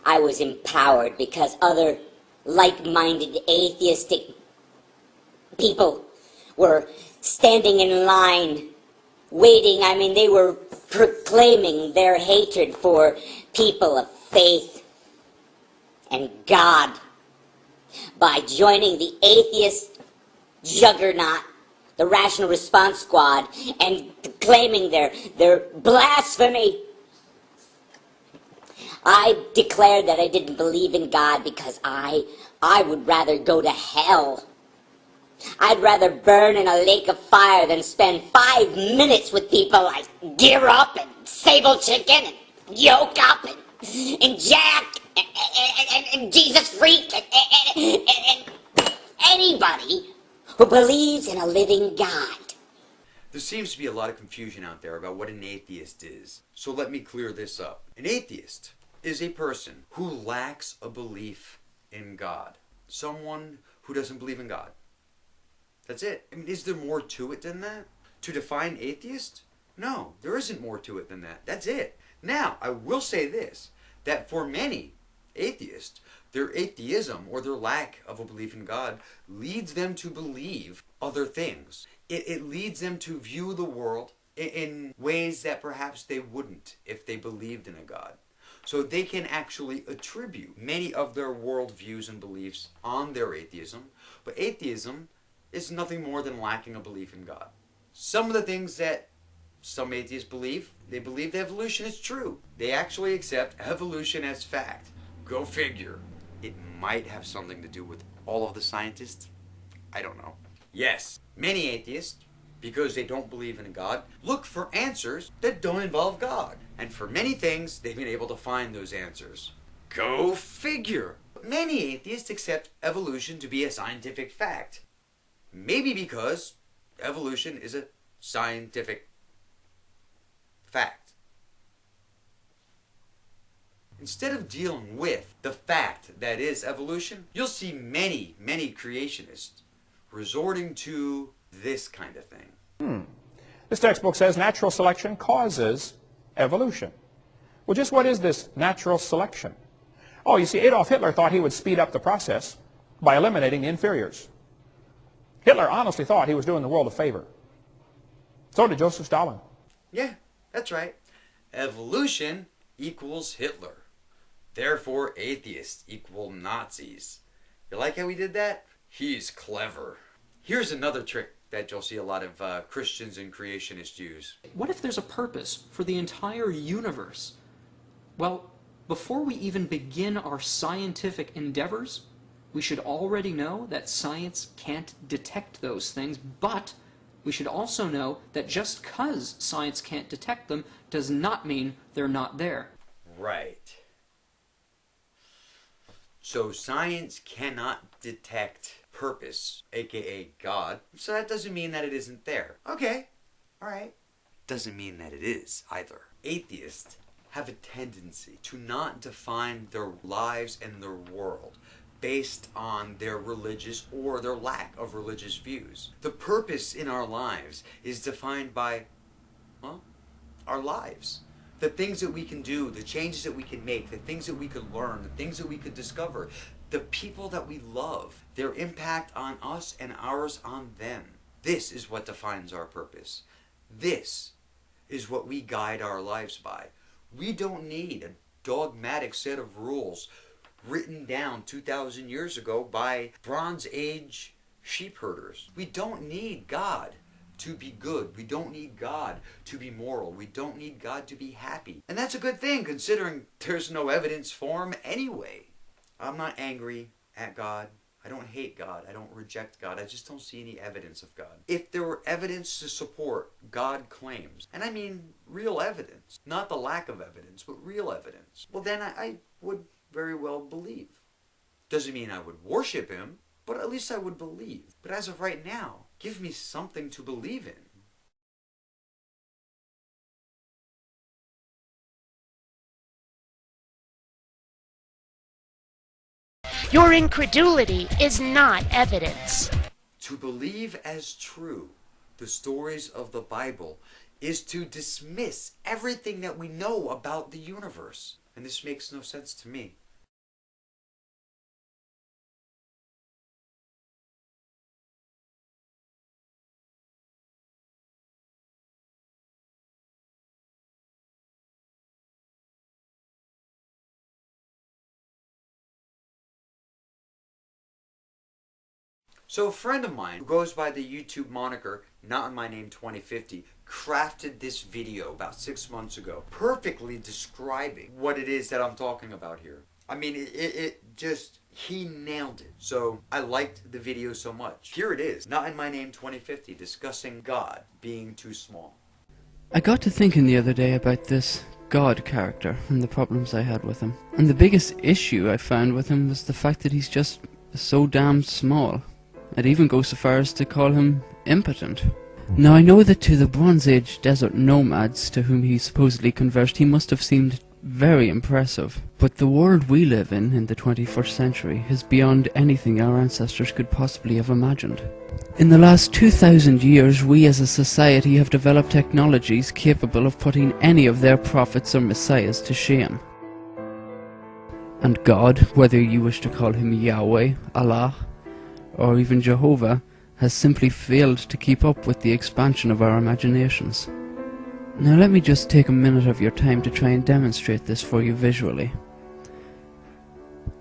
I was empowered because other like-minded atheistic people were standing in line, waiting. I mean, they were proclaiming their hatred for people of faith and God by joining the atheist juggernaut, the Rational Response Squad, and claiming their blasphemy. I declared that I didn't believe in God because I would rather go to hell. I'd rather burn in a lake of fire than spend 5 minutes with people like Gear Up and Sable Chicken and Yoke Up and Jack and Jesus Freak and anybody who believes in a living God. There seems to be a lot of confusion out there about what an atheist is. So let me clear this up. An atheist is a person who lacks a belief in God. Someone who doesn't believe in God. That's it. I mean, is there more to it than that? To define atheist? No, there isn't more to it than that. That's it. Now, I will say this, that for many atheists, their atheism or their lack of a belief in God leads them to believe other things. It leads them to view the world in ways that perhaps they wouldn't if they believed in a God. So they can actually attribute many of their worldviews and beliefs on their atheism, but atheism is nothing more than lacking a belief in God. Some of the things that some atheists believe, they believe that evolution is true. They actually accept evolution as fact. Go figure. It might have something to do with all of the scientists. I don't know. Yes, many atheists, because they don't believe in a God, look for answers that don't involve God. And for many things, they've been able to find those answers. Go figure. Many atheists accept evolution to be a scientific fact. Maybe because evolution is a scientific fact. Instead of dealing with the fact that is evolution, you'll see many, many creationists resorting to this kind of thing. This textbook says natural selection causes evolution. Well, just what is this natural selection? Oh, you see, Adolf Hitler thought he would speed up the process by eliminating the inferiors. Hitler honestly thought he was doing the world a favor. So did Joseph Stalin. Yeah, that's right. Evolution equals Hitler. Therefore, atheists equal Nazis. You like how he did that? He's clever. Here's another trick that you'll see a lot of Christians and creationists use. What if there's a purpose for the entire universe? Well, before we even begin our scientific endeavors, we should already know that science can't detect those things, but we should also know that just because science can't detect them does not mean they're not there. Right. So science cannot detect purpose, aka God, so that doesn't mean that it isn't there. Okay, alright. Doesn't mean that it is either. Atheists have a tendency to not define their lives and their world based on their religious or their lack of religious views. The purpose in our lives is defined by, well, our lives. The things that we can do, the changes that we can make, the things that we could learn, the things that we could discover, the people that we love, their impact on us and ours on them. This is what defines our purpose. This is what we guide our lives by. We don't need a dogmatic set of rules written down 2,000 years ago by Bronze Age sheep herders. We don't need God to be good. We don't need God to be moral. We don't need God to be happy. And that's a good thing, considering there's no evidence for him anyway. I'm not angry at God. I don't hate God. I don't reject God. I just don't see any evidence of God. If there were evidence to support God claims, and I mean real evidence, not the lack of evidence, but real evidence, well then I would very well believe. Doesn't mean I would worship him, but at least I would believe. But as of right now, give me something to believe in. Your incredulity is not evidence. To believe as true the stories of the Bible is to dismiss everything that we know about the universe. And this makes no sense to me. So a friend of mine who goes by the YouTube moniker Not In My Name 2050 crafted this video about 6 months ago, perfectly describing what it is that I'm talking about here. I mean, he nailed it. So I liked the video so much. Here it is, Not In My Name 2050, discussing God being too small. I got to thinking the other day about this God character and the problems I had with him. And the biggest issue I found with him was the fact that he's just so damn small. I'd even go so far as to call him impotent. Now I know that to the Bronze Age desert nomads to whom he supposedly conversed, he must have seemed very impressive. But the world we live in the 21st century is beyond anything our ancestors could possibly have imagined. In the last 2,000 years, we as a society have developed technologies capable of putting any of their prophets or messiahs to shame. And God, whether you wish to call him Yahweh, Allah, or even Jehovah, has simply failed to keep up with the expansion of our imaginations. Now let me just take a minute of your time to try and demonstrate this for you visually.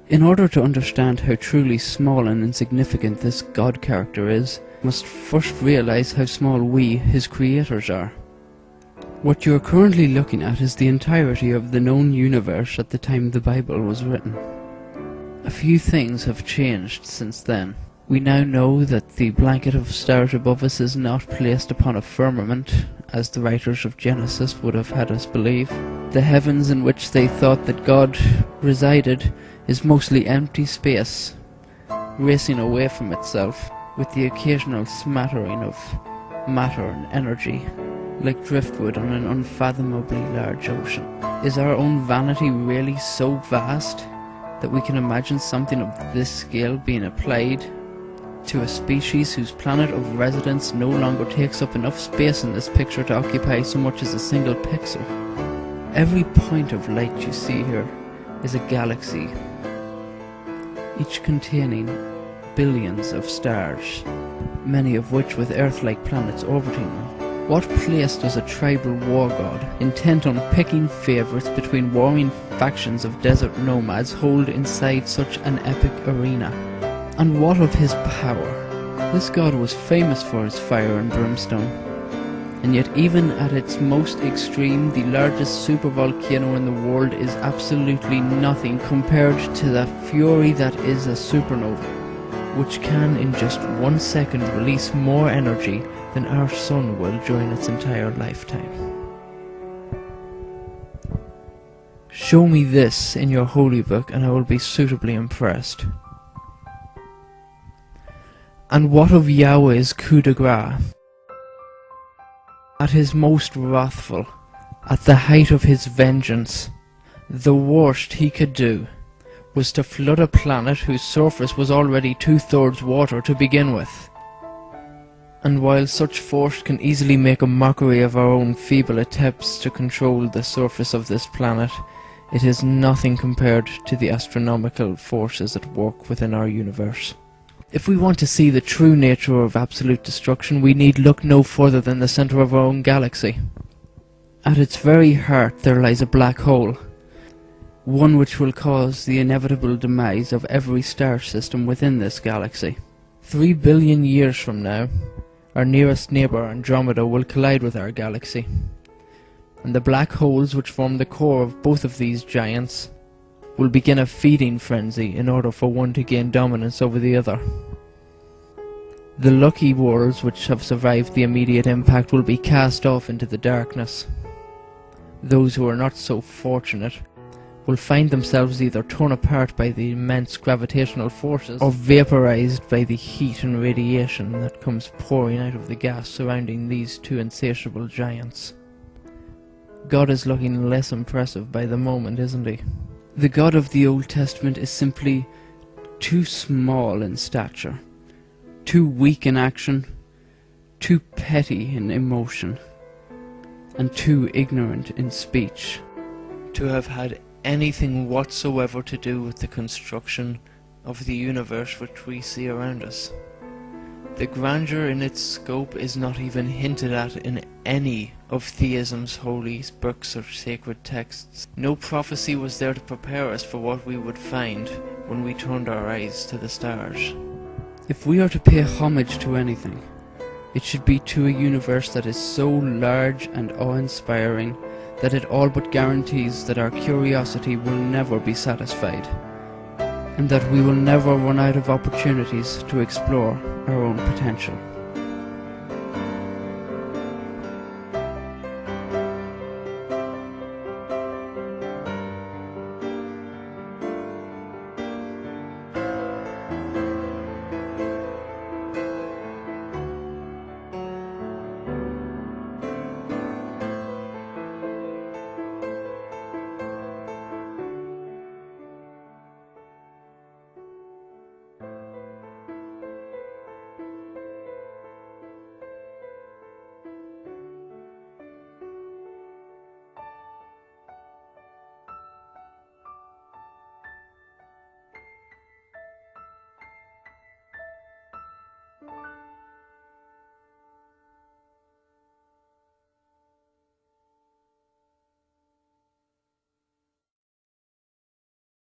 In order to understand how truly small and insignificant this God character is, you must first realize how small we, his creators, are. What you are currently looking at is the entirety of the known universe at the time the Bible was written. A few things have changed since then. We now know that the blanket of stars above us is not placed upon a firmament, as the writers of Genesis would have had us believe. The heavens in which they thought that God resided is mostly empty space, racing away from itself, with the occasional smattering of matter and energy, like driftwood on an unfathomably large ocean. Is our own vanity really so vast that we can imagine something of this scale being applied to a species whose planet of residence no longer takes up enough space in this picture to occupy so much as a single pixel? Every point of light you see here is a galaxy, each containing billions of stars, many of which with Earth-like planets orbiting them. What place does a tribal war god, intent on picking favourites between warring factions of desert nomads, hold inside such an epic arena? And what of his power? This god was famous for his fire and brimstone, and yet even at its most extreme, the largest supervolcano in the world is absolutely nothing compared to the fury that is a supernova, which can in just 1 second release more energy than our sun will during its entire lifetime. Show me this in your holy book and I will be suitably impressed. And what of Yahweh's coup de grace? At his most wrathful, at the height of his vengeance, the worst he could do was to flood a planet whose surface was already 2/3 water to begin with. And while such force can easily make a mockery of our own feeble attempts to control the surface of this planet, it is nothing compared to the astronomical forces at work within our universe. If we want to see the true nature of absolute destruction, we need look no further than the centre of our own galaxy. At its very heart there lies a black hole, one which will cause the inevitable demise of every star system within this galaxy. 3 billion years from now, our nearest neighbour Andromeda will collide with our galaxy, and the black holes which form the core of both of these giants will begin a feeding frenzy in order for one to gain dominance over the other. The lucky worlds which have survived the immediate impact will be cast off into the darkness. Those who are not so fortunate will find themselves either torn apart by the immense gravitational forces or vaporized by the heat and radiation that comes pouring out of the gas surrounding these two insatiable giants. God is looking less impressive by the moment, isn't he? The God of the Old Testament is simply too small in stature, too weak in action, too petty in emotion, and too ignorant in speech to have had anything whatsoever to do with the construction of the universe which we see around us. The grandeur in its scope is not even hinted at in any of theism's holy books or sacred texts. No prophecy was there to prepare us for what we would find when we turned our eyes to the stars. If we are to pay homage to anything, it should be to a universe that is so large and awe-inspiring that it all but guarantees that our curiosity will never be satisfied, and that we will never run out of opportunities to explore our own potential.